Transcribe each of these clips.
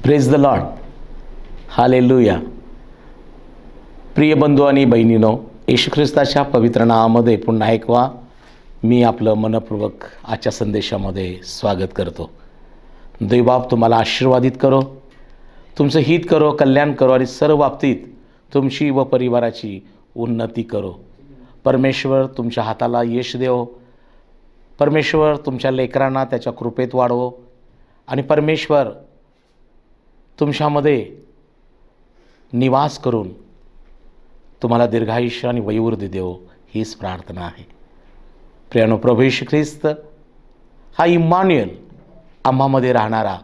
Praise the Lord. Hallelujah. प्रिय बंधू आणि बहिणीनो, येशू ख्रिस्ताच्या पवित्र नावामध्ये पुन्हा एकवा मी आपलं मनपूर्वक आजच्या संदेशामध्ये स्वागत करतो. देवबाप तुम्हाला आशीर्वादित करो, तुमचं हित करो, कल्याण करो आणि सर्व बाबतीत तुमची व परिवाराची उन्नती करो. परमेश्वर तुमच्या हाताला यश देवो. परमेश्वर तुमच्या लेकरांना त्याच्या कृपेत वाढवो आणि परमेश्वर तुमच्यामध्ये निवास करून तुम्हाला दीर्घायुष्य आणि वयोवृद्धी देवो, हीच प्रार्थना आहे. प्रियानो, प्रभू येशू ख्रिस्त हा इम्मान्युएल, आम्हामध्ये राहणारा,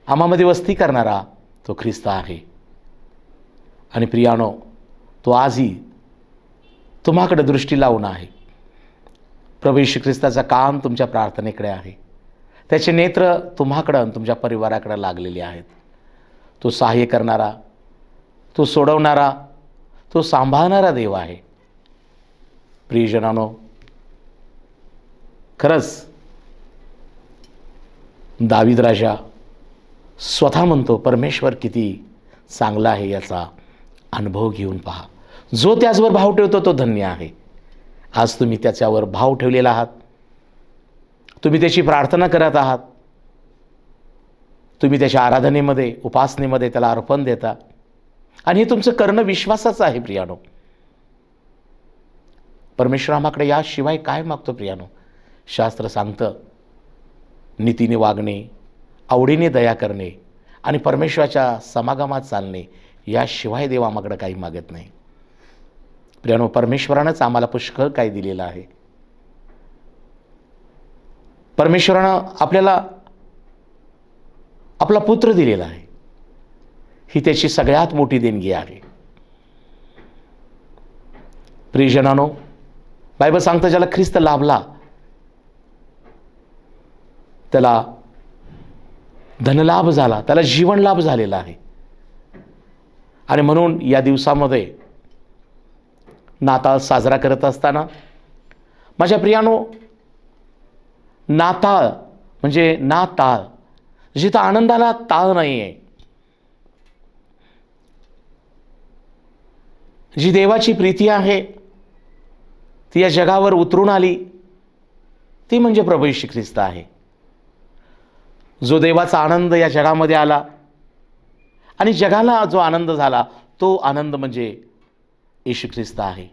आम्हामध्ये वस्ती करणारा तो ख्रिस्त आहे. आणि प्रियानो, तो आजही तुम्हाकडे दृष्टी लावून आहे. प्रभू येशू ख्रिस्ताचा कान तुमच्या प्रार्थनेकडे आहे. त्याचे नेत्र तुम्हाकडं आणि तुमच्या परिवाराकडे लागलेले आहेत. तो सहाय्य करणारा, तो सोडवणारा, तो सांभाळणारा देव आहे. प्रियजनानो, खरंच दावीद राजा स्वतः म्हणतो, परमेश्वर किती चांगला आहे याचा अनुभव घेऊन पहा. जो त्याचवर भाव ठेवतो तो धन्य आहे. आज तुम्ही त्याच्यावर भाव ठेवलेला आहात. तुम्ही त्याची प्रार्थना करत आहात. तुम्ही त्याच्या आराधनेमध्ये, उपासनेमध्ये त्याला अर्पण देता आणि हे तुमचं करणं विश्वासाचं आहे. प्रियानो, परमेश्वर आम्हाकडे याशिवाय काय मागतो? प्रियानो, शास्त्र सांगतं, नीतीने वागणे, आवडीने दया करणे आणि परमेश्वराच्या समागमात चालणे, याशिवाय देव आम्हाकडे काही मागत नाही. प्रियानो, परमेश्वरानंच आम्हाला पुष्कळ काही दिलेलं आहे. परमेश्वरानं आपल्याला आपला पुत्र दिलेला आहे. ही त्याची सगळ्यात मोठी देणगी आहे. प्रियजनानो, बायबल सांगतं, ज्याला ख्रिस्त लाभला त्याला धनलाभ झाला, त्याला जीवनलाभ झालेला आहे. आणि म्हणून या दिवसामध्ये नाताळ साजरा करत असताना, माझ्या प्रियानो, नाताळ म्हणजे नाताळ, जिथं आनंदाला ताळ नाही आहे, जी देवाची प्रीती आहे ती या जगावर उतरून आली, ती म्हणजे प्रभू येशू ख्रिस्त आहे. जो देवाचा आनंद या जगामध्ये आला आणि जगाला जो आनंद झाला, तो आनंद म्हणजे येशू ख्रिस्त आहे.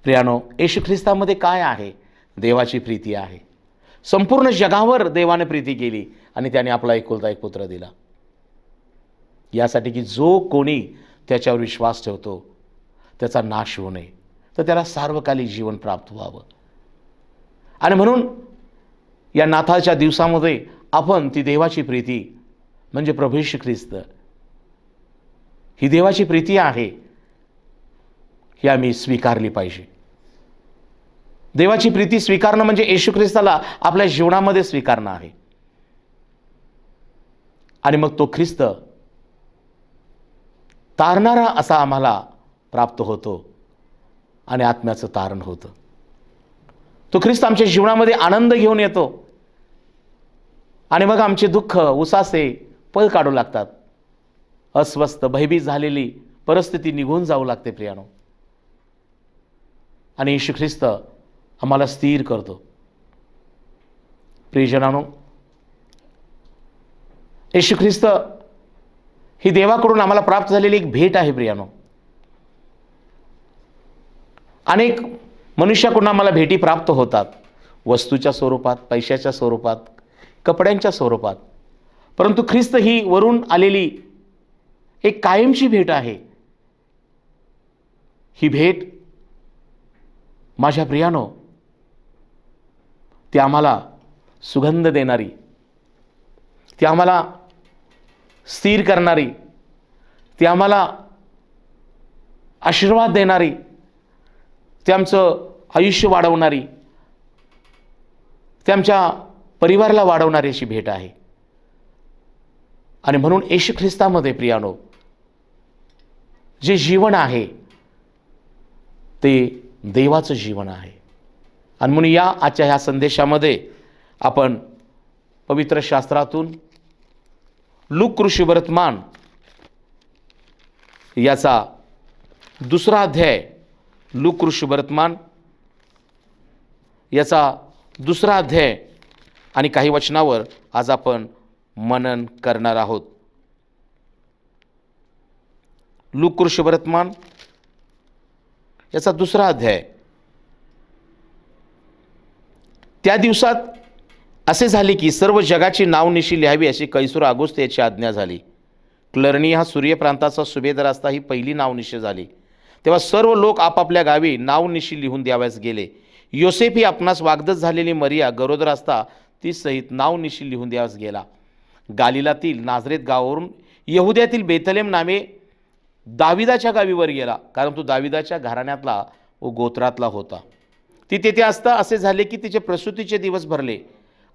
प्रियानो, येशू ख्रिस्तामध्ये काय आहे? देवाची प्रीती आहे. संपूर्ण जगावर देवाने प्रीती केली आणि त्याने आपला एकुलता एक पुत्र दिला, यासाठी की जो कोणी त्याच्यावर विश्वास ठेवतो त्याचा नाश होऊ नये, तर त्याला सार्वकालिक जीवन प्राप्त व्हावं. आणि म्हणून या नाताळच्या दिवसामध्ये आपण ती देवाची प्रीती म्हणजे प्रभू येशू ख्रिस्त, ही देवाची प्रीती आहे, ही आम्ही स्वीकारली पाहिजे. देवाची प्रीती स्वीकारणं म्हणजे येशू ख्रिस्ताला आपल्या जीवनामध्ये स्वीकारणं आहे. आणि मग तो ख्रिस्त तारणारा असा आम्हाला प्राप्त होतो आणि आत्म्याचं तारण होतं. तो ख्रिस्त आमच्या जीवनामध्ये आनंद घेऊन येतो आणि मग आमचे दुःख, उसासे पळ काढू लागतात. अस्वस्थ, भयभीत झालेली परिस्थिती निघून जाऊ लागते. प्रियानो, आणि येशू ख्रिस्त आम्हाला स्थिर करतो. प्रियजनानो, येशू ख्रिस्त ही देवाकडून आम्हाला प्राप्त झालेली एक भेट आहे. प्रियानो, अनेक मनुष्याकडून आम्हाला भेटी प्राप्त होतात, वस्तूच्या स्वरूपात, पैशाच्या स्वरूपात, कपड्यांच्या स्वरूपात. परंतु ख्रिस्त ही वरून आलेली एक कायमची भेट आहे. ही भेट माझ्या प्रियानो, ती आम्हाला सुगंध देणारी, ती आम्हाला स्थिर करणारी, ती आम्हाला आशीर्वाद देणारी, ती आमचं आयुष्य वाढवणारी, ती आमच्या परिवाराला वाढवणारी अशी भेट आहे. आणि म्हणून येशू ख्रिस्तामध्ये प्रियानो जे जीवन आहे ते देवाचं जीवन आहे. आणि म्हणून या आजच्या ह्या संदेशामध्ये आपण पवित्र शास्त्रातून लूक कृष्णवर्तमान याचा 2रा अध्याय, लूक कृष्णवर्तमान याचा 2रा अध्याय आणि काही वचनावर आज आपण मनन करणार आहोत. लूक कृष्णवर्तमान याचा 2रा अध्याय. त्या दिवसात असे झाले की सर्व जगाची नावनिशी लिहावी अशी कैसर ऑगस्ट याची आज्ञा झाली. क्लर्नी हा सूर्य प्रांताचा सुभेदार असता ही पहिली नावनिशी झाली. तेव्हा सर्व लोक आपापल्या गावी नावनिशी लिहून द्यावयास गेले. योसेफ ही आपणास वागदत झालेली मरिया गरोदर असता ती सहित नावनिशी लिहून द्यावयास गेला. गालिलातील नाझरेत गावावरून यहुद्यातील बेथलेम नामे दाविदाच्या गावीवर गेला, कारण तो दाविदाच्या घराण्यातला व गोत्रातला होता. ती तेथे असता असे झाले की तिचे प्रसूतीचे दिवस भरले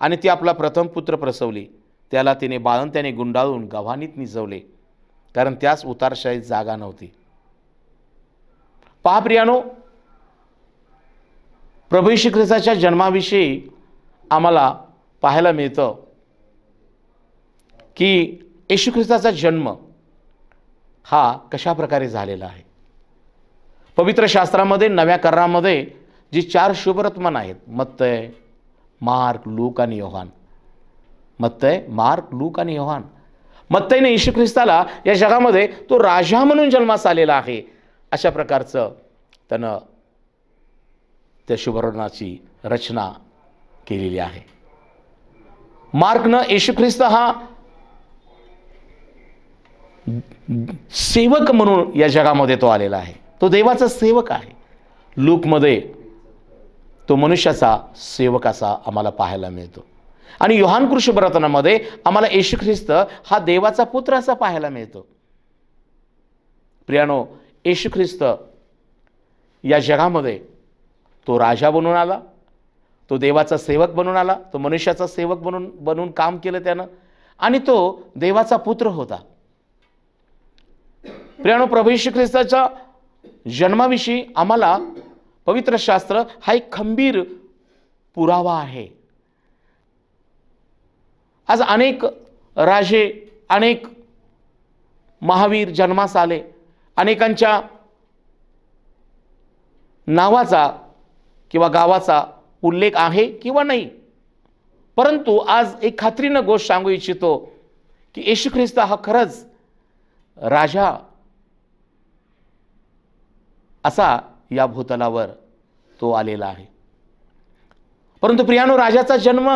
आणि ती आपला प्रथम पुत्र प्रसवली. त्याला तिने बाळंत्याने गुंडाळून गव्हाणीत निजवले, कारण त्यास उतारशाळेत जागा नव्हती. पहा प्रियानो, प्रभू येशू ख्रिस्ताच्या जन्माविषयी आम्हाला पाहायला मिळतं की येशू ख्रिस्ताचा जन्म हा कशा प्रकारे झालेला आहे. पवित्र शास्त्रामध्ये, नव्या करारामध्ये जी 4 शुभवर्तमान आहेत, मत्तय, मार्क, लूक आणि योहान. मत्तय, मार्क, लूक आणि योहान. मत्तयने येशू ख्रिस्ताला या जगामध्ये तो राजा म्हणून जन्मास आलेला आहे अशा प्रकारचं त्यानं त्या शुभवर्तमानाची रचना केलेली आहे. मार्कनं येशू ख्रिस्त हा सेवक म्हणून या जगामध्ये तो आलेला आहे. तो देवाचा सेवक आहे. लूकमध्ये तो मनुष्याचा सेवक असा आम्हाला पाहायला मिळतो. आणि योहान कृष्णवर्तनामध्ये आम्हाला येशू ख्रिस्त हा देवाचा पुत्र असा पाहायला मिळतो. प्रियानो, येशू ख्रिस्त या जगामध्ये तो राजा बनून आला, तो देवाचा सेवक बनून आला, तो मनुष्याचा सेवक बनून काम केलं त्यानं, आणि तो देवाचा पुत्र होता. प्रियानो, प्रभू येशू ख्रिस्ताच्या जन्माविषयी आम्हाला पवित्र शास्त्र हा एक खंबीर पुरावा आहे. आज अनेक राजे, अनेक महावीर जन्मास आले, अनेकांच्या नावाचा किंवा गावाचा उल्लेख आहे किंवा नाही, परंतु आज एक खात्रीनं गोष्ट सांगू इच्छितो की येशू ख्रिस्त हा खरंच राजा असा या भूतलावर तो आलेला आहे. परंतु प्रियानो, राजाचा जन्म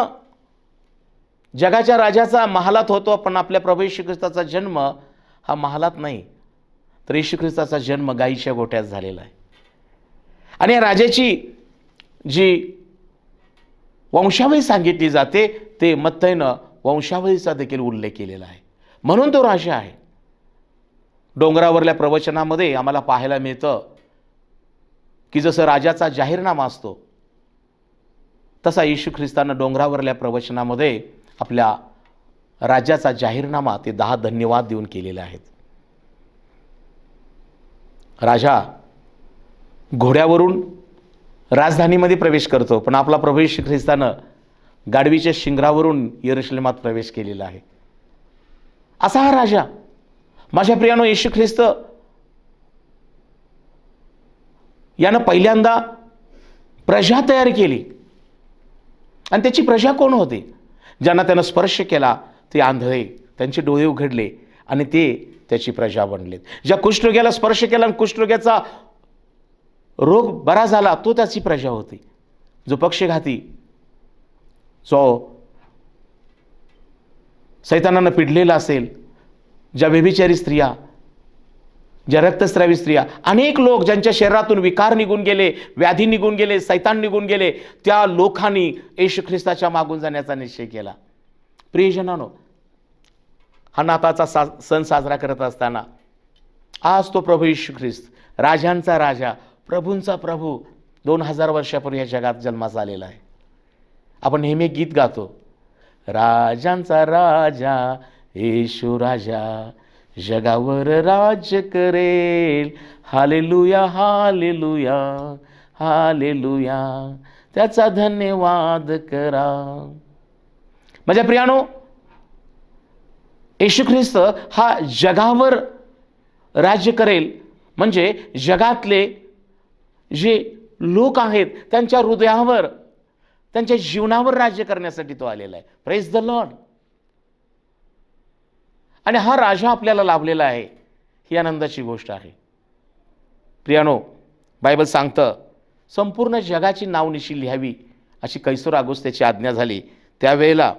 जगाच्या राजाचा महालात होतो, पण आपल्या प्रभू येशू ख्रिस्ताचा जन्म हा महालात नाही, तर येशू ख्रिस्ताचा जन्म गायीच्या गोठ्यात झालेला आहे. आणि या राजाची जी वंशावळी सांगितली जाते ते मत्तयनं वंशावळीचा देखील उल्लेख केलेला आहे, म्हणून तो राजा आहे. डोंगरावरल्या प्रवचनामध्ये आम्हाला पाहायला मिळतं की जसं राजाचा जाहीरनामा असतो तसा येशू ख्रिस्तानं डोंगरावरल्या प्रवचनामध्ये आपल्या राज्याचा जाहीरनामा ते 10 धन्यवाद देऊन केलेले आहेत. राजा घोड्यावरून राजधानीमध्ये प्रवेश करतो, पण आपला प्रभू येशू ख्रिस्तानं गाढवीच्या शिंगरावरून यरुशलेमात प्रवेश केलेला आहे. असा हा राजा. माझ्या प्रियानो, येशू ख्रिस्त यानं पहिल्यांदा प्रजा तयार केली. आणि त्याची प्रजा कोण होती? ज्यांना त्यानं स्पर्श केला ते आंधळे, त्यांचे डोळे उघडले आणि ते त्याची प्रजा बनलेत. ज्या कुष्ठरोग्याला स्पर्श केला आणि कुष्ठरोग्याचा रोग बरा झाला तो त्याची प्रजा होती. जो पक्षघाती, जो सैतानानं पिडलेला असेल, ज्या व्यभिचारी स्त्रिया, ज्या रक्तस्रावी स्त्रिया, अनेक लोक ज्यांच्या शरीरातून विकार निघून गेले, व्याधी निघून गेले, सैतान निघून गेले, त्या लोकांनी येशू ख्रिस्ताच्या मागून जाण्याचा निश्चय केला. प्रियजनांनो, हा नाताळचा सण साजरा करत असताना आज तो प्रभू येशू ख्रिस्त, राजांचा राजा, प्रभूंचा प्रभू 2000 वर्षापूर्वी या जगात जन्मास आलेला आहे. आपण नेहमी गीत गातो, राजांचा राजा येशू राजा जगावर राज्य करेल, हालेलुया हालेलुया हालेलुया, त्याचा धन्यवाद करा. माझ्या प्रियानो, येशू ख्रिस्त हा जगावर राज्य करेल, म्हणजे जगातले जे लोक आहेत त्यांच्या हृदयावर, त्यांच्या जीवनावर राज्य करण्यासाठी तो आलेला आहे. Praise the Lord. आणि हा राजा आपल्याला लाभलेला आहे, ही आनंदाची गोष्ट आहे. प्रियानो, बायबल सांगतं संपूर्ण जगाची नावनिशी लिहावी अशी कैसर ऑगुस्त्याची आज्ञा झाली. त्यावेळेला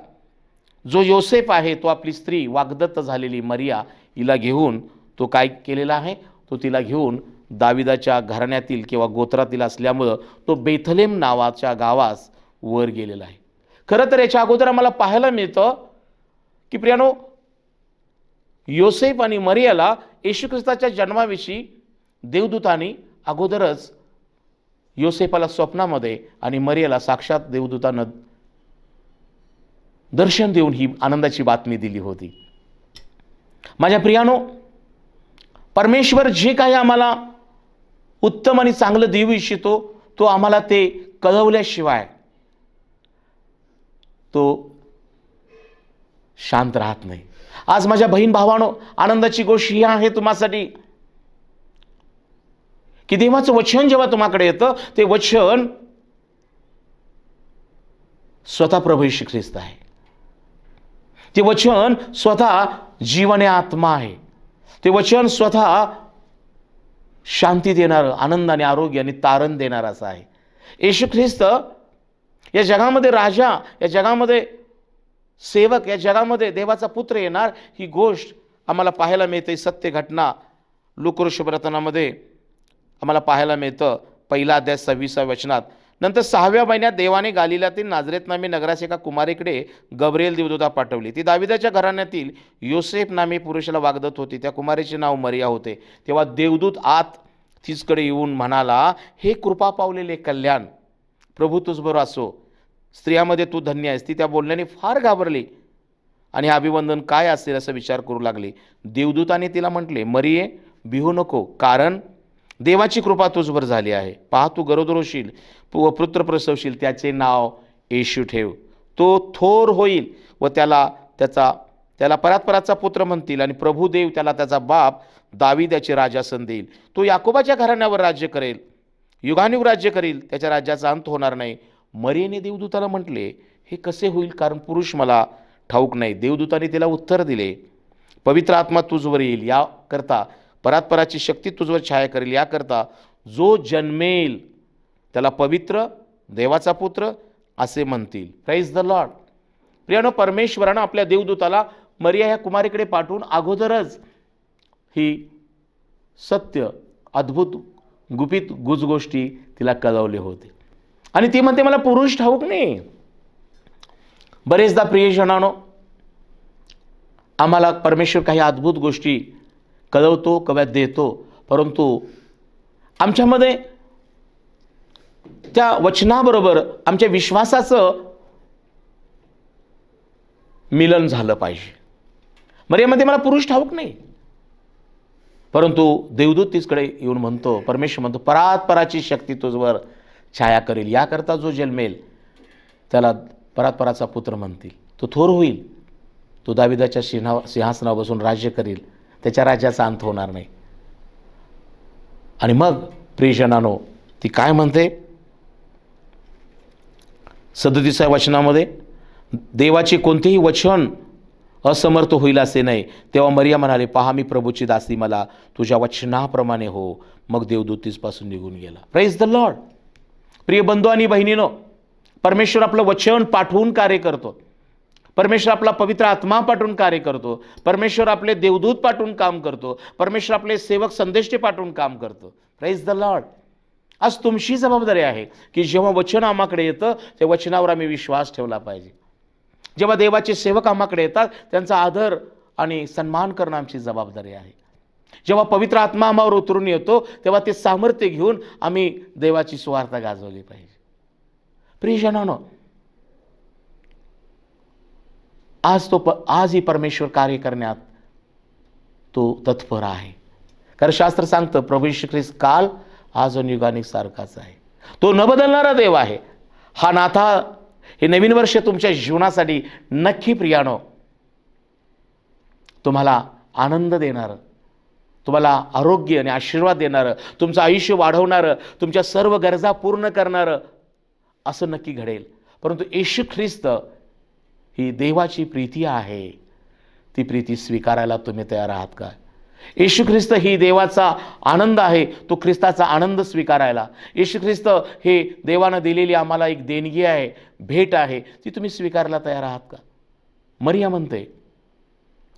जो योसेफ आहे तो आपली स्त्री वाग्दत्त झालेली मरिया हिला घेऊन तो काय केलेला आहे, तो तिला घेऊन दाविदाच्या घराण्यातील किंवा गोत्रातील असल्यामुळं तो बेथलेम नावाच्या गावास वर गेलेला आहे. खरं तर याच्या अगोदर आम्हाला पाहायला मिळतं की प्रियानो, योसेफ आणि मरियाला येशू ख्रिस्ताच्या जन्माविषयी देवदूतांनी अगोदरच योसेफाला स्वप्नामध्ये आणि मरियाला साक्षात देवदूतानं दर्शन देऊन ही आनंदाची बातमी दिली होती. माझ्या प्रियानो, परमेश्वर जे काही आम्हाला उत्तम आणि चांगलं देऊ इच्छितो तो आम्हाला ते कळवल्याशिवाय तो शांत राहत नाही. आज माझ्या बहीण भावानो, आनंदाची गोष्ट ही आहे तुम्हासाठी की देवाचं वचन जेव्हा तुम्हाकडे येतं ते वचन स्वतः प्रभू येशू ख्रिस्त आहे. ते वचन स्वतः जीवन आणि आत्मा आहे. ते वचन स्वतः शांती देणारं, आनंद आणि आरोग्य आणि तारण देणारं असं आहे. येशू ख्रिस्त या जगामध्ये राजा, या जगामध्ये सेवक, या जगामध्ये देवाचा पुत्र येणार, ही गोष्ट आम्हाला पाहायला मिळते. सत्य घटना लूकासुवार्तामध्ये आम्हाला पाहायला मिळतं. पहिला अध्याय 26व्या वचनात, नंतर 6व्या महिन्यात देवाने गालिलातील नाझरेत नामी नगरास एका कुमारीकडे गब्रिएल देवदूता पाठवली. ती दाविदाच्या घराण्यातील योसेफ नामी पुरुषाला वागदत होती. त्या कुमारीचे नाव मरिया होते. तेव्हा देवदूत आत तिचकडे येऊन म्हणाला, हे कृपा पावलेले कल्याण, प्रभू तुझबरोबर असो, स्त्रियामध्ये तू धन्य आहेस. ती त्या बोलण्याने फार घाबरली आणि हे अभिवंदन काय असेल असा विचार करू लागली. देवदूताने तिला म्हटले, मरिये भिवू नको, कारण देवाची कृपा तुझवर झाली आहे. पहा, तू गरोदर होशील व पुत्र प्रसवशील, त्याचे नाव येशू ठेव. तो थोर होईल व त्याला परात्पराचा पुत्र म्हणतील आणि प्रभू देव त्याला त्याचा बाप दावीद याचे राजासन देईल. तो याकोबाच्या घराण्यावर राज्य करेल, युगानुयुग राज्य करील, त्याच्या राज्याचा अंत होणार नाही. मरियेने देवदूताला म्हटले, हे कसे होईल, कारण पुरुष मला ठाऊक नाही. देवदूताने तिला उत्तर दिले, पवित्र आत्मा तुझवर येईल, याकरता परात्पराची शक्ती तुझवर छाया करेल, याकरता जो जन्मेल त्याला पवित्र देवाचा पुत्र असे म्हणतील. Praise the lord. प्रियानो, परमेश्वरानं आपल्या देवदूताला मरिया या कुमारीकडे पाठवून अगोदरच ही सत्य, अद्भुत, गुपित गोष्टी तिला कळवले होते. आणि ती म्हणते, मला पुरुष ठाऊक नाही. बरेचदा प्रियजनानो, आम्हाला परमेश्वर काही अद्भुत गोष्टी कळवतो, कव्यात देतो, परंतु आमच्यामध्ये त्या वचनाबरोबर आमच्या विश्वासाचं मिलन झालं पाहिजे. मरियममध्ये मला पुरुष ठाऊक नाही, परंतु देवदूत तिचकडे येऊन म्हणतो, परमेश्वर म्हणतो, परात्पराची शक्ती तुझवर छाया करेल, याकरता जो जन्मेल त्याला परात्पराचा पुत्र म्हणतील. तो थोर होईल, तो दाविदाच्या सिंहासनावर बसून राज्य करील, त्याच्या राज्याचा अंत होणार नाही. आणि मग प्रियजनानो, ती काय म्हणते 37व्या वचनामध्ये, देवाचे कोणतेही वचन असमर्थ होईल असे नाही. तेव्हा मरिया म्हणाले, पहा मी प्रभूची दासी, मला तुझ्या वचनाप्रमाणे हो. मग देवदूत तिचपासून निघून गेला. Praise the Lord. प्रिय बंधू आणि बहिणीनो, परमेश्वर आपलं वचन पाठवून कार्य करतो. परमेश्वर आपला पवित्र आत्मा पाठवून कार्य करतो. परमेश्वर आपले देवदूत पाठवून काम करतो. परमेश्वर आपले सेवक संदेष्टे पाठवून काम करतो. Praise the Lord. आज तुमची जबाबदारी आहे की जेव्हा वचन आम्हाकडे येतं त्या वचनावर आम्ही विश्वास ठेवला पाहिजे. जेव्हा देवाचे सेवक आम्हाकडे येतात त्यांचा आदर आणि सन्मान करणं आमची जबाबदारी आहे. जेव्हा पवित्र आत्मा आम्हावर उतरून येतो तेव्हा ते सामर्थ्य घेऊन आम्ही देवाची सुवार्ता गाजवली पाहिजे. प्रियजनांनो, आज ही परमेश्वर कार्य करण्यात तो तत्पर आहे. कारण शास्त्र सांगतं, प्रभू येशू ख्रिस्त काल आज आणि युगानिक सारखाच आहे. तो न बदलणारा देव आहे. हा नाथा, हे नवीन वर्ष तुमच्या जीवनासाठी नक्की प्रियानो तुम्हाला आनंद देणारं, तुम्हाला आरोग्य आणि आशीर्वाद देणारं, तुमचं आयुष्य वाढवणारं, तुमच्या सर्व गरजा पूर्ण करणारं असं नक्की घडेल. परंतु येशू ख्रिस्त ही देवाची प्रीती आहे. ती प्रीती स्वीकारायला तुम्ही तयार आहात का? येशू ख्रिस्त ही देवाचा आनंद आहे, तो ख्रिस्ताचा आनंद स्वीकारायला. येशू ख्रिस्त हे देवानं दिलेली आम्हाला एक देणगी आहे, भेट आहे, ती तुम्ही स्वीकारायला तयार आहात का? मरिया म्हणते,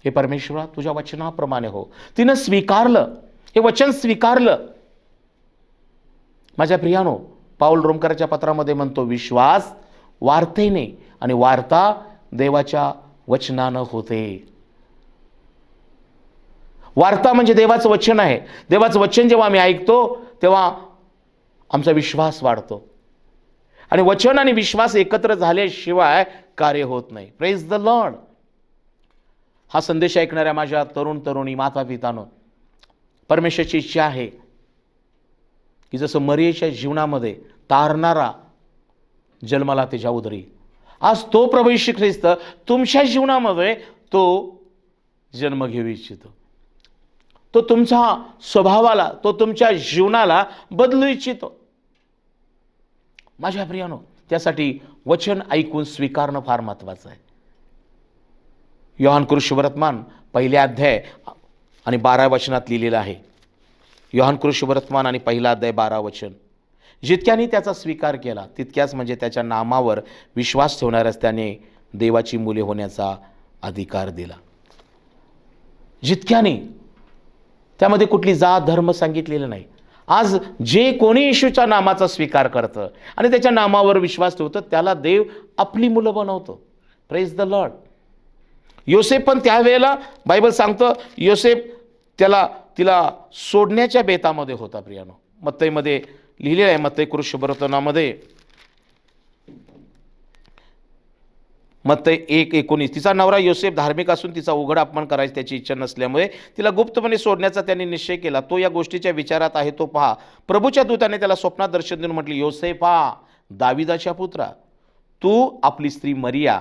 हे परमेश्वरा तुझ्या वचनाप्रमाणे हो. तिनं स्वीकारलं, हे वचन स्वीकारलं. माझ्या प्रियानो, पाऊल रोमकराच्या पत्रामध्ये म्हणतो, विश्वास वार्तेने आणि वार्ता देवाच्या वचनानं होते. वार्ता म्हणजे देवाचं वचन आहे. देवाचं वचन जेव्हा आम्ही ऐकतो तेव्हा आमचा विश्वास वाढतो. आणि वचन आणि विश्वास एकत्र झाल्याशिवाय कार्य होत नाही. Praise the Lord. हा संदेश ऐकणाऱ्या माझ्या तरुण तरुणी माता पितांनो, परमेश्वराची इच्छा आहे की जसं मरियेच्या जीवनामध्ये तारणारा जन्माला त्याच्या उदरी, आज तो प्रभू येशू ख्रिस्त तुमच्या जीवनामध्ये तो जन्म घेऊ इच्छितो. तो तुमच्या स्वभावाला, तो तुमच्या जीवनाला बदलू इच्छितो. माझ्या प्रियानो, त्यासाठी वचन ऐकून स्वीकारणं फार महत्त्वाचं आहे. योहान कृष्णवर्तमान 1 अध्याय आणि 12 वचनात लिहिलेलं आहे. योहान कृष्णवर्तमान आणि 1 अध्याय 12 वचन. जितक्याने त्याचा स्वीकार केला तितक्याच, म्हणजे त्याच्या नामावर विश्वास ठेवणाऱ्यास त्याने देवाची मुले होण्याचा अधिकार दिला. जितक्याने, त्यामध्ये कुठली जात धर्म सांगितलेलं नाही. आज जे कोणी येशूच्या नामाचा स्वीकार करतं आणि त्याच्या नामावर विश्वास ठेवतं त्याला देव आपली मुलं बनवतो. Praise the Lord. योसेफ पण त्यावेळेला बायबल सांगतं, योसेफ तिला सोडण्याच्या बेतामध्ये होता. प्रियानो, मत्तईमध्ये लिहिलेलं आहे, मत्तई कृष्णवर्तनामध्ये मत्तई 1:19, तिचा नवरा योसेफ धार्मिक असून तिचा उघड अपमान करायची त्याची इच्छा नसल्यामुळे तिला गुप्तपणे सोडण्याचा त्याने निश्चय केला. तो या गोष्टीच्या विचारात आहे. तो पहा, प्रभूच्या दूताने त्याला स्वप्नात दर्शन देऊन म्हटले, योसेफा, दाविदाच्या पुत्रा, तू आपली स्त्री मरिया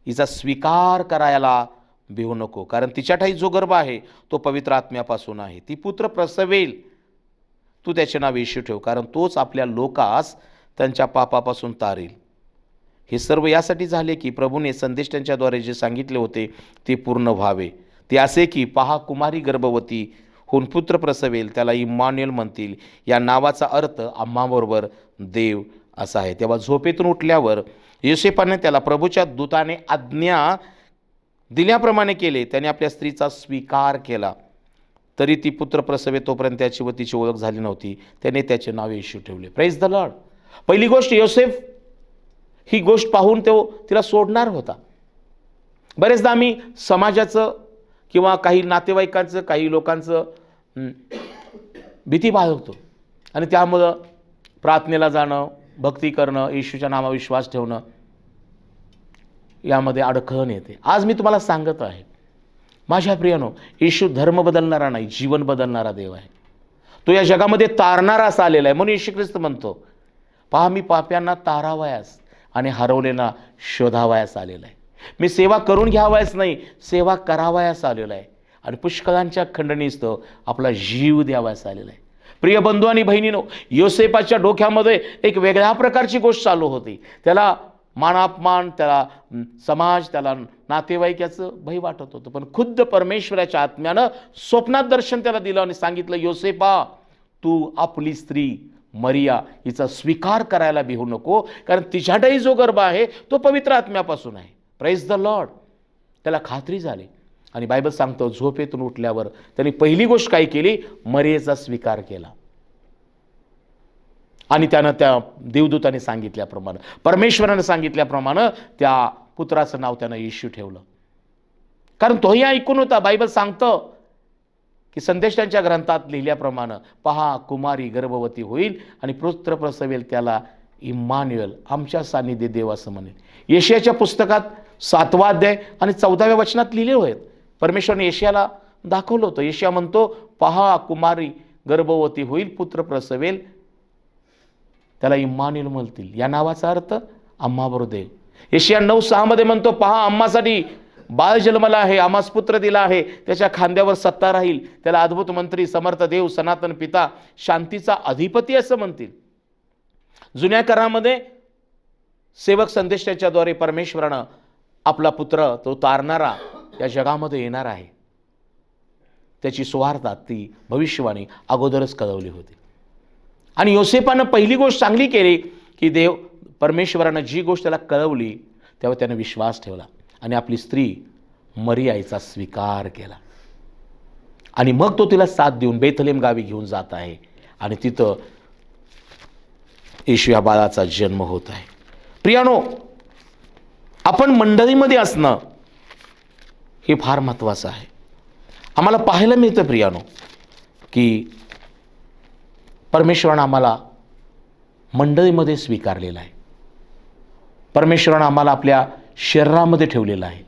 हिचा स्वीकार करायला भिवू नको, कारण तिच्या ठाई जो गर्भ आहे तो पवित्र आत्म्यापासून आहे. ती पुत्र प्रसवेल. तू त्याचे नाव येशू ठेव, कारण तोच आपल्या लोकास त्यांच्या पापापासून तारेल. हे सर्व यासाठी झाले की प्रभूने संदेश त्यांच्याद्वारे जे सांगितले होते ते पूर्ण व्हावे. ते असे की, पहा, कुमारी गर्भवती होऊन पुत्र प्रसवेल, त्याला इम्मान्युएल म्हणतील. या नावाचा अर्थ आम्हाबरोबर देव असा आहे. तेव्हा झोपेतून उठल्यावर योसेफाने त्याला प्रभूच्या दूताने आज्ञा दिल्याप्रमाणे केले. त्याने आपल्या स्त्रीचा स्वीकार केला. तरी ती पुत्र प्रसवे तोपर्यंत त्याची व तिची ओळख झाली नव्हती. त्याने त्याचे नाव येशू ठेवले. Praise the Lord. पहिली गोष्ट, योसेफ ही गोष्ट पाहून तो तिला सोडणार होता. बरेचदा आम्ही समाजाचं किंवा काही नातेवाईकांचं, काही लोकांचं भीती बाळगतो आणि त्यामुळं प्रार्थनेला जाणं, भक्ती करणं, येशूच्या नामावर विश्वास ठेवणं यामध्ये अडखळण येते. आज मी तुम्हाला सांगत आहे, माझ्या प्रियानो, येशू धर्म बदलणारा नाही, जीवन बदलणारा देव आहे. तो या जगामध्ये तारणारा असा आलेला आहे. म्हणून येशू ख्रिस्त म्हणतो, पहा, मी पाप्यांना तारावयास आणि हरवलेला शोधावयास आलेला आहे. मी सेवा करून घ्यावयास नाही, सेवा करावयास आलेला आहे. आणि पुष्कळांच्या खंडणीस्तव आपला जीव द्यावयास आलेला आहे. प्रिय बंधू आणि बहिणीनो, योसेफाच्या डोक्यामध्ये एक वेगळ्या प्रकारची गोष्ट चालू होती. त्याला मानापमान, त्याला समाज, त्याला नातेवाईक याचं भय वाटत होतं. पण खुद्द परमेश्वराच्या आत्म्यानं स्वप्नात दर्शन त्याला दिलं आणि सांगितलं, योसेफा, तू आपली स्त्री मरिया हिचा स्वीकार करायला भिवू नको, कारण तिच्याठाई जो गर्भ आहे तो पवित्र आत्म्यापासून आहे. Praise the Lord. त्याला खात्री झाली आणि बायबल सांगतो, झोपेतून उठल्यावर त्यांनी पहिली गोष्ट काय केली, मरियेचा स्वीकार केला. आणि त्यानं त्या देवदूताने सांगितल्याप्रमाणे, परमेश्वराने सांगितल्याप्रमाणे त्या पुत्राचं नाव त्यानं येशू ठेवलं. कारण तोही ऐकून होता. बायबल सांगतं की संदेश त्यांच्या ग्रंथात लिहिल्याप्रमाणे, पहा, कुमारी गर्भवती होईल आणि पुत्र प्रसवेल, त्याला इम्मान्युएल, आमच्या सानिध्य देव असं म्हणेल. यशायाच्या पुस्तकात 7 अध्याय आणि 14व्या वचनात लिहिले आहेत. परमेश्वराने यशायाला दाखवलं होतं. यशाया म्हणतो, पहा, कुमारी गर्भवती होईल, पुत्र प्रसवेल, त्याला इम्मान्युएल म्हणतील. या नावाचा अर्थ आम्हाबरोबर देव. यशाया 9:6 मध्ये म्हणतो, पहा, आम्हासाठी बाळ जन्मला आहे, आम्हास पुत्र दिला आहे, त्याच्या खांद्यावर सत्ता राहील, त्याला अद्भुत मंत्री, समर्थ देव, सनातन पिता, शांतीचा अधिपती असं म्हणतील. जुन्या करारामध्ये सेवक संदेशाच्या द्वारे परमेश्वरानं आपला पुत्र, तो तारणारा, या जगामध्ये येणार आहे, त्याची सुवार्ता, ती भविष्यवाणी अगोदरच कळवली होती. आणि योसेपानं पहिली गोष्ट चांगली केली की देव परमेश्वरानं जी गोष्ट त्याला कळवली तेव्हा त्यानं विश्वास ठेवला आणि आपली स्त्री मरियाचा स्वीकार केला. आणि मग तो तिला साथ देऊन बेथलेम गावी घेऊन जात आहे आणि तिथं येशू या बाळाचा जन्म होत आहे. प्रियानो, आपण मंडळीमध्ये असणं हे फार महत्त्वाचं आहे. आम्हाला पाहायला मिळतं प्रियानो की परमेश्वरानं आम्हाला मंडळीमध्ये स्वीकारलेलं आहे. परमेश्वरानं आम्हाला आपल्या शरीरामध्ये ठेवलेलं आहे.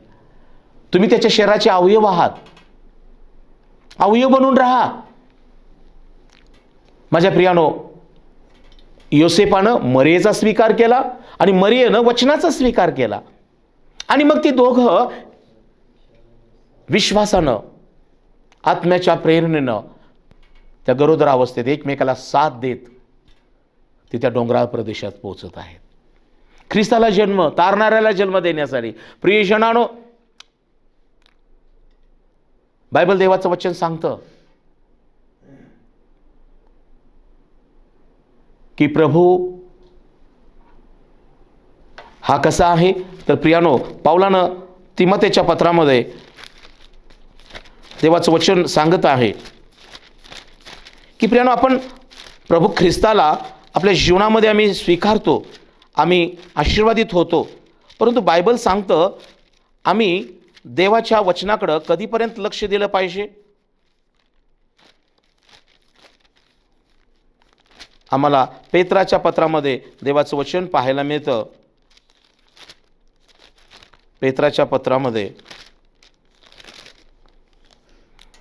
तुम्ही त्याच्या शरीराचे अवयव आहात. अवयव बनून राहा. माझ्या प्रियानो, योसेपानं मरियेचा स्वीकार केला आणि मरियेनं वचनाचा स्वीकार केला आणि मग ती दोघं विश्वासानं, आत्म्याच्या प्रेरणेनं त्या गरोदरावस्थेत एकमेकाला साथ देत ते त्या डोंगराळ प्रदेशात पोहोचत आहेत. ख्रिस्ताला जन्म, तारणाऱ्याला जन्म देण्यासाठी. प्रियजनानो, बायबल देवाचं वचन सांगतं की प्रभू हा कसा आहे. तर प्रियानो, पावलानं तिमोथेच्या पत्रामध्ये देवाचं वचन सांगत आहे की प्रियानो, आपण प्रभू ख्रिस्ताला आपल्या जीवनामध्ये आम्ही स्वीकारतो, आम्ही आशीर्वादित होतो, परंतु बायबल सांगतं आम्ही देवाच्या वचनाकडं कधीपर्यंत लक्ष दिलं पाहिजे. आम्हाला पेत्राच्या पत्रामध्ये देवाचं वचन पाहायला मिळतं. पेत्राच्या पत्रामध्ये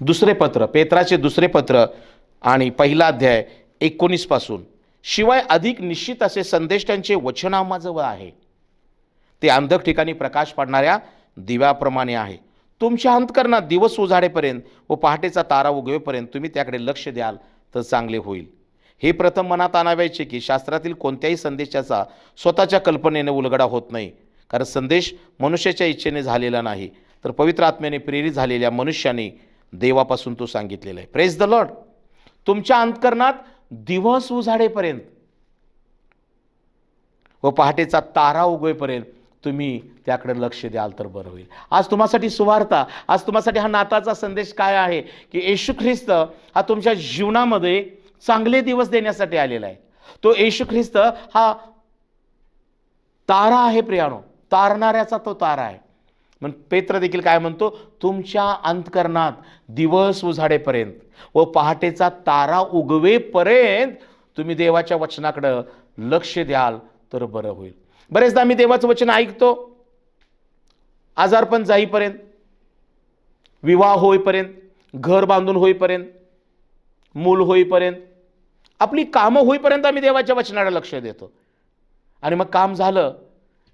दुसरे पत्र, पेत्राचे दुसरे पत्र आणि पहिला अध्याय 19 पासून. शिवाय अधिक निश्चित असे संदेश त्यांचे वचन आम्हाजवळ आहे. ते अंधक ठिकाणी प्रकाश पाडणाऱ्या दिव्याप्रमाणे आहे. तुमच्या अंतःकरणात दिवस उजाडेपर्यंत व पहाटेचा तारा उगवेपर्यंत तुम्ही त्याकडे लक्ष द्याल तर चांगले होईल. हे प्रथम मनात आणावायचे की शास्त्रातील कोणत्याही संदेशाचा स्वतःच्या कल्पनेने उलगडा होत नाही, कारण संदेश मनुष्याच्या इच्छेने झालेला नाही, तर पवित्र आत्म्याने प्रेरित झालेल्या मनुष्याने देवापासून तो सांगितलेला आहे. Praise the Lord. तुमच्या अंतःकरणात दिवस उजाडेपर्यंत व पहाटेचा तारा उगवेपर्यंत तुम्ही त्याकडे लक्ष द्याल तर बरं होईल. आज तुम्हासाठी सुवार्ता, आज तुम्हासाठी हा नाताळचा संदेश काय आहे की येशू ख्रिस्त हा तुमच्या जीवनामध्ये चांगले दिवस देण्यासाठी आलेला आहे. तो येशू ख्रिस्त हा तारा आहे प्रियानो, तारणाऱ्याचा तो तारा आहे. मग पेत्र देखील काय म्हणतो, तुमच्या अंतःकरणात दिवस उजाडेपर्यंत व पहाटेचा तारा उगवेपर्यंत तुम्ही देवाच्या वचनाकडे लक्ष द्याल तर बरं होईल. बरेचदा आम्ही देवाचं वचन ऐकतो, आजारपण जाईपर्यंत, विवाह होईपर्यंत, घर बांधून होईपर्यंत, मूल होईपर्यंत, आपली कामं होईपर्यंत आम्ही देवाच्या वचनाकडे लक्ष देतो. आणि मग काम झालं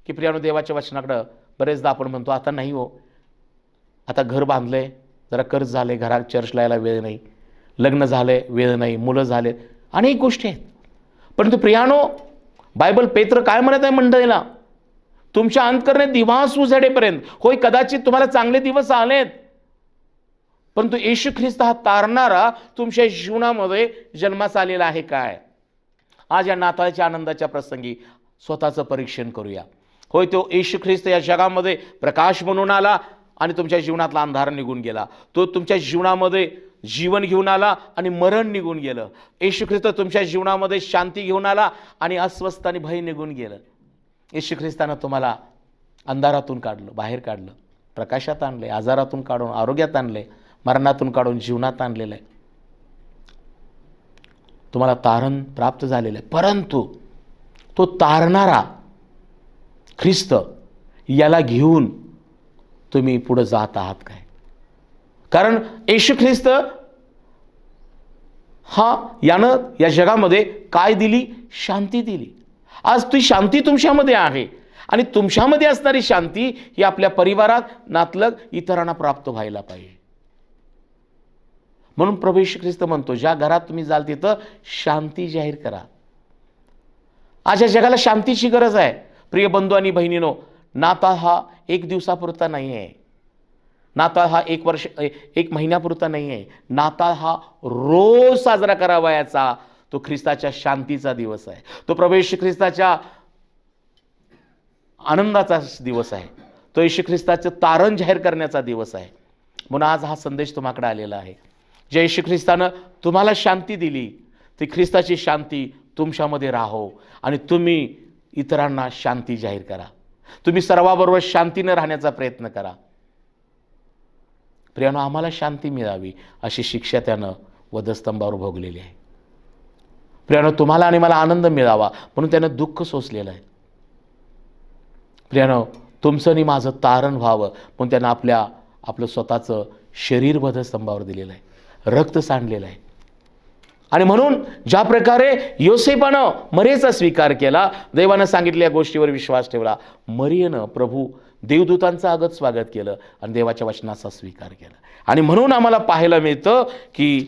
की प्रियानो, देवाच्या वचनाकडे बरेचदा आपण म्हणतो आता नाही हो, आता घर बांधलंय, जरा कर्ज झाले, घरात चर्चला यायला वेळ नाही, लग्न झालंय वेळ नाही, मुलं झाले, अनेक गोष्टी आहेत. परंतु प्रियानो, बायबल पेत्र काय म्हणत आहे मंडळीला, तुमच्या अंतःकरणे दिवस उजाडेपर्यंत. होय, कदाचित तुम्हाला चांगले दिवस आलेत, परंतु येशू ख्रिस्त हा तारणारा तुमच्या जीवनामध्ये जन्मास आलेला आहे काय? आज या नाताळच्या आनंदाच्या प्रसंगी स्वतःचं परीक्षण करूया. होय, तो येशू ख्रिस्त या जगामध्ये प्रकाश म्हणून आला आणि तुमच्या जीवनातला अंधार निघून गेला. तो तुमच्या जीवनामध्ये जीवन घेऊन आला आणि मरण निघून गेलं. येशू ख्रिस्त तुमच्या जीवनामध्ये शांती घेऊन आला आणि अस्वस्थ आणि भय निघून गेलं. येशू ख्रिस्तानं तुम्हाला अंधारातून काढलं, बाहेर काढलं, प्रकाशात आणले, आजारातून काढून आरोग्यात आणले, मरणातून काढून जीवनात आणलेलं आहे. तुम्हाला तारण प्राप्त झालेलं आहे. परंतु तो तारणारा ख्रिस्त याला घेऊन तुम्ही पुढे जात आहात काय? कारण येशू ख्रिस्त हा यानं या जगामध्ये काय दिली? शांती दिली. आज ती शांती तुमच्यामध्ये आहे आणि तुमच्यामध्ये असणारी शांती ही आपल्या परिवारात, नातलग, इतरांना प्राप्त व्हायला पाहिजे. म्हणून प्रभू येशू ख्रिस्त म्हणतो, ज्या घरात तुम्ही जाल तिथं शांती जाहीर करा. आज या जगाला शांतीची गरज आहे. प्रिय बंधू आणि बहिणीनो, नाताळ हा एक दिवसापुरता नाही आहे. नाताळ हा एक महिन्यापुरता नाही आहे. नाताळ हा रोज साजरा करावयाचा तो ख्रिस्ताच्या शांतीचा दिवस आहे. तो प्रभू येशू ख्रिस्ताच्या आनंदाचा दिवस आहे. तो येशू ख्रिस्ताचं तारण जाहीर करण्याचा दिवस आहे. म्हणून आज हा संदेश तुम्हाकडे आलेला आहे. जे येशू ख्रिस्तानं तुम्हाला शांती दिली, ती ख्रिस्ताची शांती तुमच्यामध्ये राहो आणि तुम्ही इतरांना शांती जाहीर करा. तुम्ही सर्वाबरोबर शांतीने राहण्याचा प्रयत्न करा. प्रियानो, आम्हाला शांती मिळावी अशी शिक्षा त्यानं वधस्तंभावर भोगलेली आहे. प्रियानो, तुम्हाला आणि मला आनंद मिळावा म्हणून त्यानं दुःख सोसलेलं आहे. प्रियानो, तुमचं आणि माझं तारण व्हावं म्हणून त्यानं आपलं स्वतःचं शरीर वधस्तंभावर दिलेलं आहे, रक्त सांडलेलं आहे. आणि म्हणून ज्या प्रकारे योसेफानं मरेचा स्वीकार केला, देवानं सांगितलेल्या गोष्टीवर विश्वास ठेवला, मरियेनं प्रभू देवदूतांचं आगत स्वागत केलं आणि देवाच्या वचनाचा स्वीकार केला. आणि म्हणून आम्हाला पाहायला मिळतं की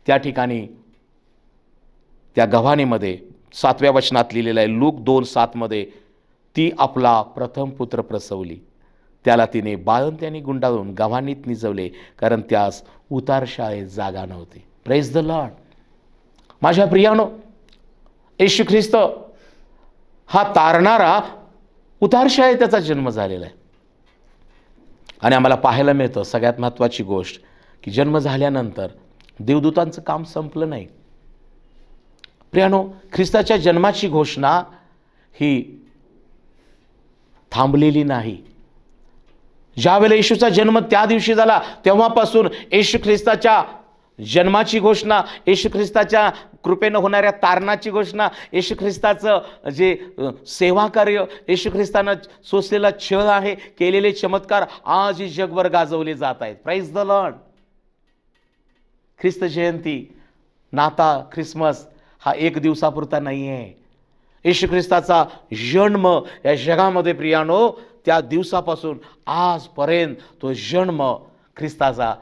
त्या ठिकाणी त्या गव्हाणीमध्ये 7व्या वचनात लिहिलेलं आहे, लूक 2:7 ती आपला प्रथम पुत्र प्रसवली. त्याला तिने बाळंत्याने गुंडाळून गव्हाणीत निजवले, कारण त्यास उतार शाळेत जागा नव्हती. Praise the Lord. माझ्या प्रियानो, येशू ख्रिस्त हा तारणारा उतार शाळेत त्याचा जन्म झालेला आहे. आणि आम्हाला पाहायला मिळतं सगळ्यात महत्त्वाची गोष्ट की जन्म झाल्यानंतर देवदूतांचं काम संपलं नाही. प्रियानो, ख्रिस्ताच्या जन्माची घोषणा ही थांबलेली नाही. ज्यावेळेला येशूचा जन्म त्या दिवशी झाला तेव्हापासून येशू ख्रिस्ताच्या जन्माची घोषणा, येशू ख्रिस्ताच्या कृपेनं होणाऱ्या तारणाची घोषणा, येशू ख्रिस्ताचं जे सेवा कार्य, येशू ख्रिस्तानं सोसलेला छळ आहे, केलेले चमत्कार आजही जगभर गाजवले जात आहेत. Praise the lord. ख्रिस्त जयंती, नाताळ, ख्रिसमस हा एक दिवसापुरता नाही आहे. येशू ख्रिस्ताचा जन्म या जगामध्ये प्रियानो त्या दिवसापासून आजपर्यंत तो जन्म ख्रिस्ताचा,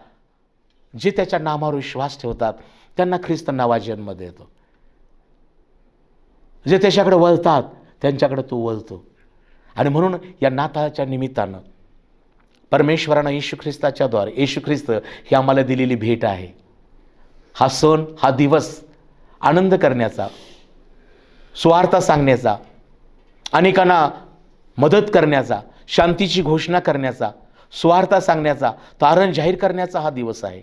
जे त्याच्या नामावर विश्वास ठेवतात त्यांना ख्रिस्त नावा जन्म देतो. जे त्याच्याकडे वळतात त्यांच्याकडे तो वळतो. आणि म्हणून या नाताळच्या निमित्तानं परमेश्वरानं येशू ख्रिस्ताच्या द्वारे, येशू ख्रिस्त ही आम्हाला दिलेली भेट आहे. हा सण, हा दिवस आनंद करण्याचा, सुवार्ता सांगण्याचा, अनेकांना मदत करण्याचा, शांतीची घोषणा करण्याचा, सुवार्ता सांगण्याचा, तारण जाहीर करण्याचा हा दिवस आहे.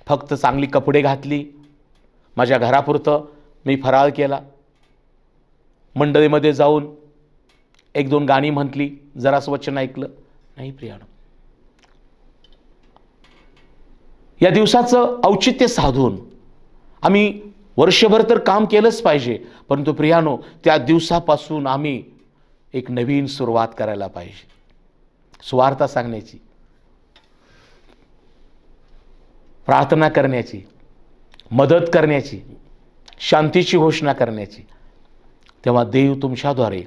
फक्त चांगली कपडे घातली, माझ्या घरापुरतं मी फराळ केला, मंडळीमध्ये जाऊन 1-2 गाणी म्हटली, जरासं वचन ऐकलं, नाही प्रियानो. या दिवसाचं औचित्य साधून आम्ही वर्षभर तर काम केलंच पाहिजे, परंतु प्रियानो त्या दिवसापासून आम्ही एक नवीन सुरुवात करायला पाहिजे. सुवार्ता सांगण्याची, प्रार्थना करण्याची, मदत करण्याची, शांतीची घोषणा करण्याची. तेव्हा देव तुमच्याद्वारे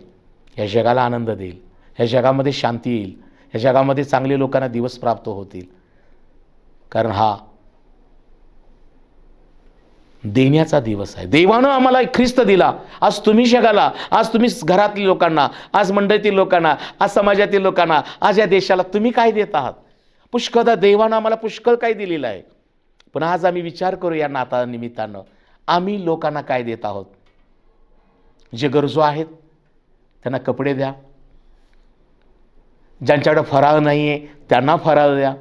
या जगाला आनंद देईल, या जगामध्ये शांती येईल, या जगामध्ये चांगले लोकांना दिवस प्राप्त होतील. कारण हा देण्याचा दिवस आहे. देवानं आम्हाला ख्रिस्त दिला. आज तुम्ही जगाला, आज तुम्ही घरातील लोकांना, आज मंडळीतील लोकांना, आज समाजातील लोकांना, आज या देशाला तुम्ही काय देत आहात? पुष्कळदा देवानं आम्हाला पुष्कळ काय दिलेलं आहे. पण आज आम्ही विचार करू या नाताळ निमित्तानं आम्ही लोकांना काय देत आहोत. जे गरजू आहेत त्यांना कपडे द्या, ज्यांच्याकडे फराळ नाही आहे त्यांना फराळ द्या,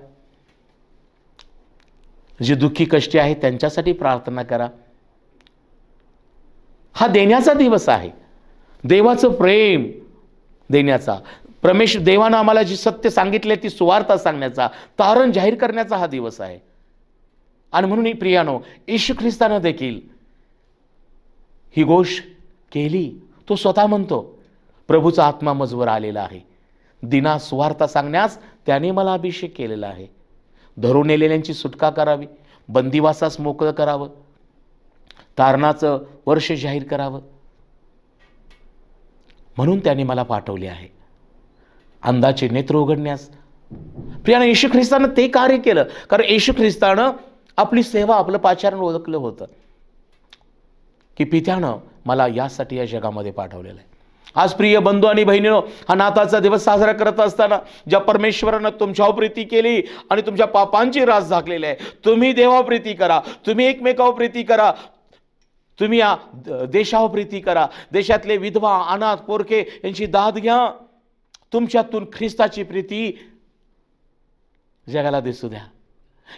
जे दुःखी कष्टी आहेत त्यांच्यासाठी प्रार्थना करा. हा देण्याचा दिवस आहे. देवाचं प्रेम देण्याचा, देवानं आम्हाला जी सत्य सांगितले ती सुवार्ता सांगण्याचा, तारण जाहीर करण्याचा हा दिवस आहे. आणि म्हणून ही प्रियानो, येशू ख्रिस्तानं देखील ही गोष्ट केली. तो स्वतः म्हणतो, प्रभूचा आत्मा मजवर आलेला आहे, दिना सुवार्ता सांगण्यास त्याने मला अभिषेक केलेला आहे. धरून नेलेल्यांची सुटका करावी, बंदिवासास मोकळं करावं, तारणाचं वर्ष जाहीर करावं. म्हणून त्याने मला पाठवले आहे अंधाचे नेत्र उघडण्यास. प्रियानं, येशू ख्रिस्तानं ते कार्य केलं, कारण येशू ख्रिस्तानं आपली सेवा, आपलं पाचारण ओळखलं होतं की पित्यानं मला यासाठी या जगामध्ये पाठवलेलं आहे. आज प्रिय बंधू आणि बहिणीनो, हा नाताळचा दिवस साजरा करत असताना ज्या परमेश्वरानं तुमच्यावर प्रीती केली आणि तुमच्या पापांची रास झाकलेली आहे, तुम्ही देवावर प्रीती करा, तुम्ही एकमेकावर प्रीती करा, तुम्ही या देशावर प्रीती करा. देशातले विधवा, अनाथ, पोरके यांची दाद घ्या. तुमच्यातून ख्रिस्ताची प्रीती जगाला दिसू द्या.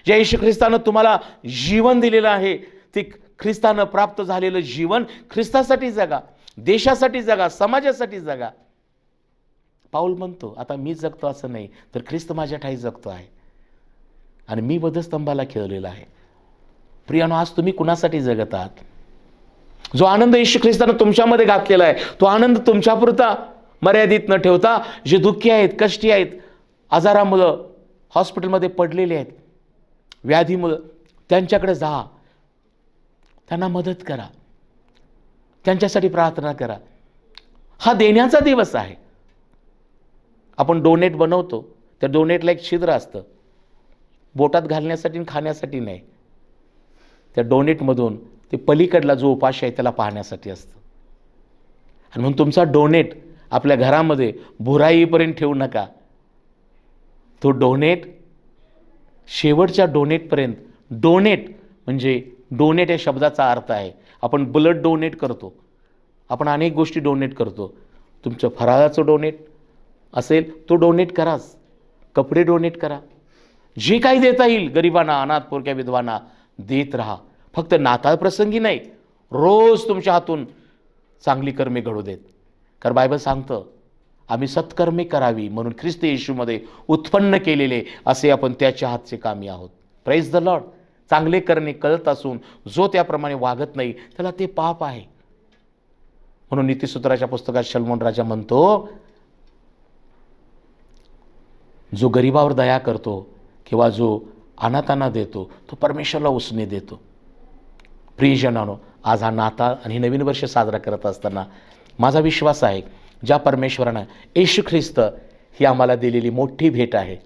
जे येशू ख्रिस्तानं तुम्हाला जीवन दिलेलं आहे, ते ख्रिस्तानं प्राप्त झालेलं जीवन ख्रिस्तासाठी जगा, देशासाठी जगा, समाजासाठी जगा. पाऊल म्हणतो, आता मी जगतो असं नाही, तर ख्रिस्त माझ्या ठाई जगतो आहे आणि मी वधस्तंभाला खेळलेला आहे. प्रियानो, आज तुम्ही कुणासाठी जगत आहात? जो आनंद येशू ख्रिस्तानं तुमच्यामध्ये घातलेला आहे, तो आनंद तुमच्यापुरता मर्यादित न ठेवता, जे दुःखी आहेत, कष्टी आहेत, आजारामुळं हॉस्पिटलमध्ये पडलेले आहेत, व्याधीमुळं, त्यांच्याकडे जा, त्यांना मदत करा, त्यांच्यासाठी प्रार्थना करा. हा देण्याचा दिवस आहे. आपण डोनेट बनवतो, त्या डोनेटला एक छिद्र असतं, बोटात घालण्यासाठी आणि खाण्यासाठी नाही. त्या डोनेटमधून ते पलीकडला जो उपाशी आहे त्याला पाहण्यासाठी असतं. आणि म्हणून तुमचा डोनेट आपल्या घरामध्ये बुराईपर्यंत ठेवू नका. तो डोनेट शेवटच्या डोनेटपर्यंत, डोनेट म्हणजे डोनेट या शब्दाचा अर्थ आहे, आपण ब्लड डोनेट करतो, आपण अनेक गोष्टी डोनेट करतो. तुमचं फराळाचं डोनेट असेल तो डोनेट कराच, कपडे डोनेट करा, जे काही देता येईल गरिबांना, अनाथ, पोरक्या, विधवांना देत राहा. फक्त नाताळ प्रसंगी नाही, रोज तुमच्या हातून चांगली कर्मे घडू देत. कारण बायबल सांगतं, आम्ही सत्कर्मे करावी म्हणून ख्रिस्त येशूमध्ये उत्पन्न केलेले असे आपण त्याच्या हातचे कामी आहोत. Praise the Lord. चांगले करणे कळत असून जो त्याप्रमाणे वागत नाही त्याला ते पाप आहे. म्हणून नीतिसूत्राच्या पुस्तकात शलोमोन राजा म्हणतो, जो गरिबावर दया करतो किंवा जो अनाथांना देतो तो परमेश्वराला उसने देतो. प्रियजनांनो, आज हा नाताळ आणि नवीन वर्ष साजरा करत असताना माझा विश्वास आहे, ज्या परमेश्वरानं येशू ख्रिस्त ही आम्हाला दिलेली मोठी भेट आहे,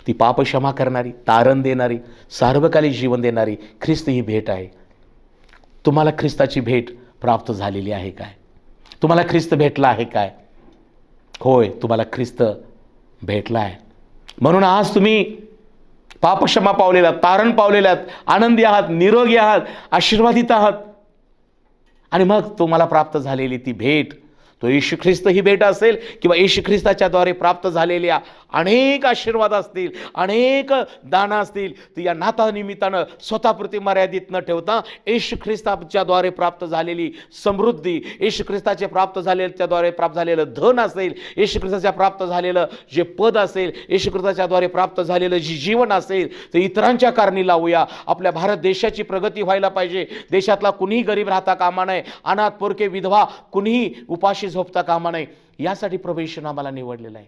ती पाप क्षमा करणारी, तारण देणारी, सार्वकालिक जीवन देणारी ख्रिस्त ही भेट आहे. तुम्हाला ख्रिस्ताची भेट प्राप्त झालेली आहे काय? तुम्हाला ख्रिस्त भेटला आहे काय? होय, तुम्हाला ख्रिस्त भेटला आहे. म्हणून आज तुम्ही पापक्षमा पावलेला, तारण पावलेला आहात, आनंदी आहात, निरोगी आहात, आशीर्वादित आहात. आणि मग तुम्हाला प्राप्त झालेली ती भेट, तो येशू ख्रिस्त ही भेट असेल किंवा येशू ख्रिस्ताच्याद्वारे प्राप्त झालेल्या अनेक आशीर्वाद असतील, अनेक दानं असतील, ती या नातानिमित्तानं स्वतःपुरती मर्यादित न ठेवता येशू ख्रिस्ताच्याद्वारे प्राप्त झालेली समृद्धी, येशू ख्रिस्ताचे प्राप्त झालेल्या त्याद्वारे प्राप्त झालेलं धन असेल, येशू ख्रिस्ताच्या प्राप्त झालेलं जे पद असेल, येशू ख्रिस्ताच्याद्वारे प्राप्त झालेलं जे जीवन असेल, ते इतरांच्या कारणी लावूया. आपल्या भारत देशाची प्रगती व्हायला पाहिजे. देशातला कुणीही गरीब राहता कामा नये, अनाथ, पोरके, विधवा कुणीही उपाशी झोपता कामा नये, यासाठी प्रभू येशूने आम्हाला निवडलेलं आहे.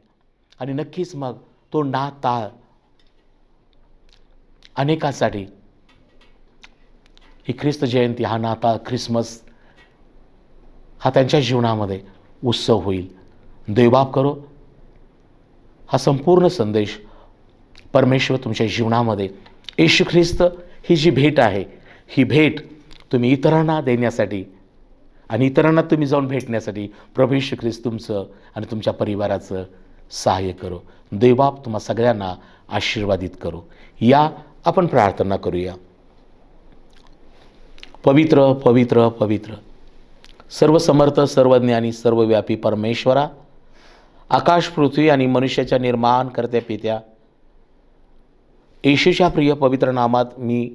आणि नक्कीच मग तो नाताळ अनेकांसाठी, ही ख्रिस्त जयंती, हा नाताळ, ख्रिसमस हा त्यांच्या जीवनामध्ये उत्सव होईल. देवबाप करो, हा संपूर्ण संदेश परमेश्वर तुमच्या जीवनामध्ये येशू ख्रिस्त ही जी भेट आहे, ही भेट तुम्ही इतरांना देण्यासाठी आणि इतरांना तुम्ही जाऊन भेटण्यासाठी प्रभू येशू ख्रिस्त तुमचं आणि तुमच्या परिवाराचं सहाय्य करो. देवबाप तुम्हा सगळ्यांना आशीर्वादित करो. या आपण प्रार्थना करूया. पवित्र पवित्र पवित्र सर्व समर्थ, सर्वज्ञानी, सर्वव्यापी परमेश्वरा, आकाश, पृथ्वी आणि मनुष्याच्या निर्माण करत्या पित्या, येशूच्या प्रिय पवित्र नामात मी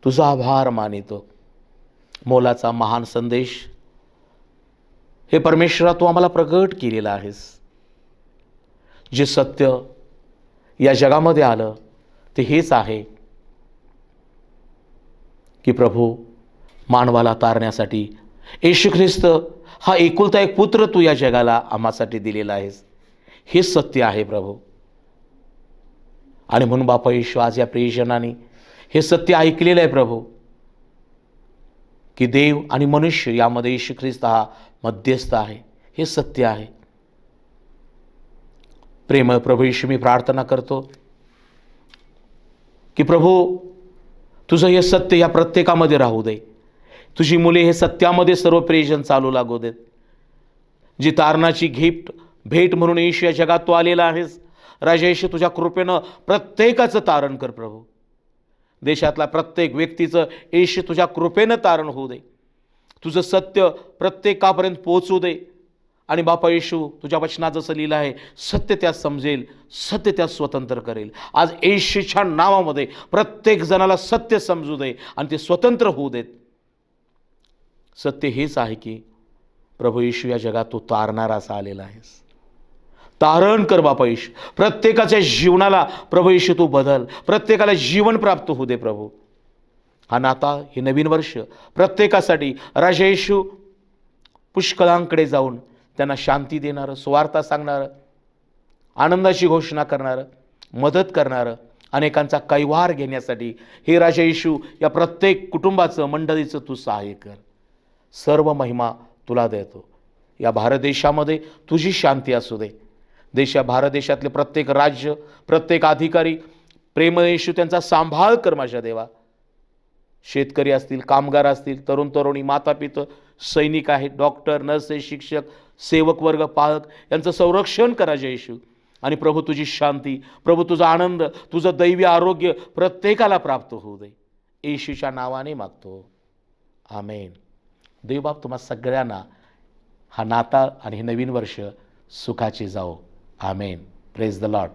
तुझा आभार मानितो. मोलाचा महान संदेश हे परमेश्वरा तू आम्हाला प्रगट केलेला आहेस. जे सत्य या जगामध्ये आलं ते हेच आहे की प्रभू, मानवाला तारण्यासाठी येशू ख्रिस्त हा एकुलता एक पुत्र तू या जगाला आम्हासाठी दिलेला आहेस. हे सत्य आहे प्रभू. आणि म्हणून बापा येशू, आज या प्रियजनाने हे सत्य ऐकलेलं आहे प्रभू, की देव आणि मनुष्य यामध्ये येशू ख्रिस्त हा मध्यस्थ आहे. हे सत्य आहे. प्रेमळ प्रभू येशू, मी प्रार्थना करतो की प्रभू तुझं हे सत्य या प्रत्येकामध्ये राहू दे. तुझी मुले हे सत्यामध्ये सर्व प्रेषण चालू लागू देत. जी तारणाची भेट म्हणून येशू या जगात तू आलेला आहेस, राजा येशू तुझ्या कृपेनं प्रत्येकाचं तारण कर प्रभू. देशातला प्रत्येक व्यक्तीचं येशू तुझ्या कृपेनं तारण होऊ दे. तुझं सत्य प्रत्येकापर्यंत पोहोचू दे. आणि बापा येशू, तुझ्या वचनात जसं लिहिलं आहे, सत्य त्यात समजेल, सत्य त्यात स्वतंत्र करेल. आज येशूच्या नावामध्ये प्रत्येक जणाला सत्य समजू दे आणि ते स्वतंत्र होऊ देत. सत्य हेच आहे की प्रभू येशू या जगात तू तारणारा असा आलेला आहेस. तारण कर बापा येशू. प्रत्येकाच्या जीवनाला प्रभू येशू तू बदल. प्रत्येकाला जीवन प्राप्त होऊ दे प्रभू. हा नाता, हे नवीन वर्ष प्रत्येकासाठी राजा येशू पुष्कळांकडे जाऊन त्यांना शांती देणारं, सुवार्ता सांगणारं, आनंदाची घोषणा करणारं, मदत करणारं, अनेकांचा कैवार घेण्यासाठी हे राजा येशू या प्रत्येक कुटुंबाचं, मंडळीचं तू सहाय्य कर. सर्व महिमा तुला देतो. या भारत देशामध्ये तुझी शांती असू दे. भारत देशातले प्रत्येक राज्य, प्रत्येक अधिकारी प्रेमळ येशू त्यांचा सांभाळ कर माझ्या देवा. शेतकरी असतील, कामगार असतील, तरुण तरुणी, माता पिता, सैनिक आहेत, डॉक्टर, नर्सेस, शिक्षक, सेवक वर्ग, पालक यांचं संरक्षण करा जय येशू. आणि प्रभू तुझी शांती, प्रभू तुझा आनंद, तुझं दैवी आरोग्य प्रत्येकाला प्राप्त होऊ दे. येशूच्या नावाने मागतो, आमेन. देवबाप तुम्हा सगळ्यांना हा नाताळ आणि हे नवीन वर्ष सुखाचे जाओ. आमेन. Praise the Lord.